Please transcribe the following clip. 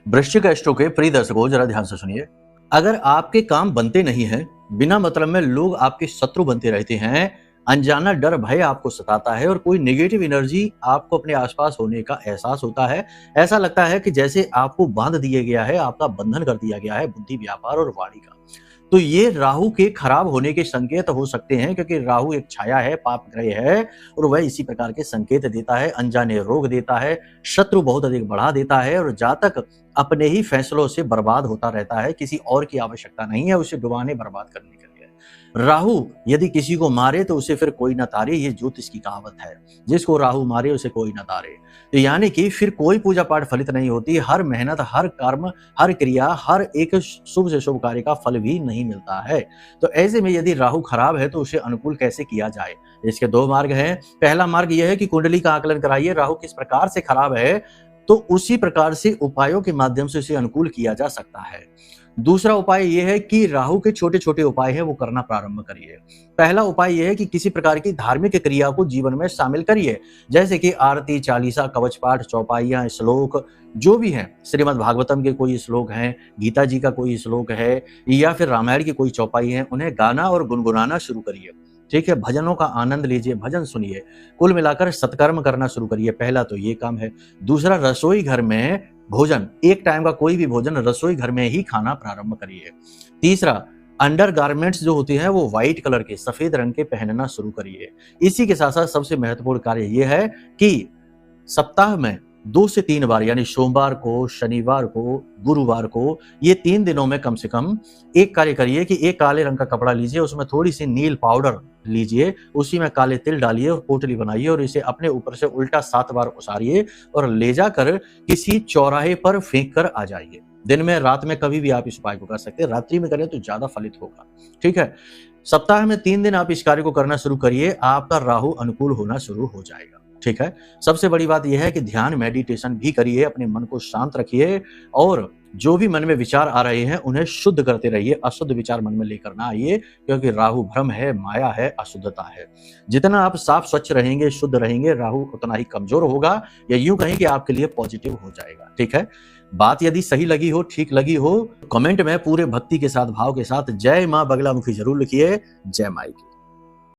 वृश्चिक एस्ट्रो के प्रिय दर्शकों, जरा ध्यान से सुनिए। अगर आपके काम बनते नहीं हैं, बिना मतलब में लोग आपके शत्रु बनते रहते हैं, अनजाना डर भय आपको सताता है और कोई नेगेटिव एनर्जी आपको अपने आसपास होने का एहसास होता है, ऐसा लगता है कि जैसे आपको बांध दिया गया है, आपका बंधन कर दिया गया है बुद्धि, व्यापार और वाणी का। तो ये राहु के खराब होने के संकेत हो सकते हैं, क्योंकि राहु एक छाया है, पाप ग्रह है और वह इसी प्रकार के संकेत देता है, अनजाने रोग देता है, शत्रु बहुत अधिक बढ़ा देता है और जातक अपने ही फैसलों से बर्बाद होता रहता है। किसी और की आवश्यकता नहीं है उसे डुबाने बर्बाद करने के लिए। राहु यदि किसी को मारे तो उसे फिर कोई न तारे, ये ज्योतिष की कहावत है। जिसको राहु मारे उसे कोई न तारे, तो यानी कि फिर कोई पूजा पाठ फलित नहीं होती। हर मेहनत, हर कर्म, हर क्रिया, हर एक शुभ से शुभ कार्य का फल भी नहीं मिलता है। तो ऐसे में यदि राहु खराब है तो उसे अनुकूल कैसे किया जाए? इसके दो मार्ग हैं। पहला मार्ग यह है कि कुंडली का आकलन कराइए, राहु किस प्रकार से खराब है तो उसी प्रकार से उपायों के माध्यम से उसे अनुकूल किया जा सकता है। दूसरा उपाय यह है कि राहु के छोटे छोटे उपाय हैं वो करना प्रारंभ करिए। पहला उपाय यह है कि किसी प्रकार की धार्मिक क्रिया को जीवन में शामिल करिए, जैसे कि आरती, चालीसा, कवच पाठ, चौपाइयां, श्लोक जो भी हैं, श्रीमद् भागवतम के कोई श्लोक हैं, गीता जी का कोई श्लोक है या फिर रामायण की कोई चौपाई है, उन्हें गाना और गुनगुनाना शुरू करिए। ठीक है, भजनों का आनंद लीजिए, भजन सुनिए। कुल मिलाकर सत्कर्म करना शुरू करिए। पहला तो ये काम है। दूसरा, रसोई घर में भोजन, एक टाइम का कोई भी भोजन रसोई घर में ही खाना प्रारंभ करिए। तीसरा, अंडर गारमेंट्स जो होते हैं वो व्हाइट कलर के, सफेद रंग के पहनना शुरू करिए। इसी के साथ साथ सबसे महत्वपूर्ण कार्य यह है कि सप्ताह में 2 से 3 बार, यानी सोमवार को, शनिवार को, गुरुवार को, ये 3 दिनों में कम से कम एक कार्य करिए कि एक काले रंग का कपड़ा लीजिए, उसमें थोड़ी सी नील पाउडर लीजिए, उसी में काले तिल डालिए और पोटली बनाइए और इसे अपने ऊपर से उल्टा 7 बार उसारिए और ले जाकर किसी चौराहे पर फेंक कर आ जाइए। दिन में, रात में, कभी भी आप इस उपाय को कर सकते हैं। रात्रि में करें तो ज्यादा फलित होगा। ठीक है, सप्ताह में 3 दिन आप इस कार्य को करना शुरू करिए, आपका राहु अनुकूल होना शुरू हो जाएगा। ठीक है, सबसे बड़ी बात यह है कि ध्यान, मेडिटेशन भी करिए, अपने मन को शांत रखिए और जो भी मन में विचार आ रहे हैं उन्हें शुद्ध करते रहिए। अशुद्ध विचार मन में लेकर ना आइए, क्योंकि राहु भ्रम है, माया है, अशुद्धता है। जितना आप साफ स्वच्छ रहेंगे, शुद्ध रहेंगे, राहु उतना ही कमजोर होगा, या यूं कहें कि आपके लिए पॉजिटिव हो जाएगा। ठीक है, बात यदि सही लगी हो, ठीक लगी हो, कमेंट में पूरे भक्ति के साथ, भाव के साथ जय मां बगलामुखी जरूर लिखिए। जय माई की।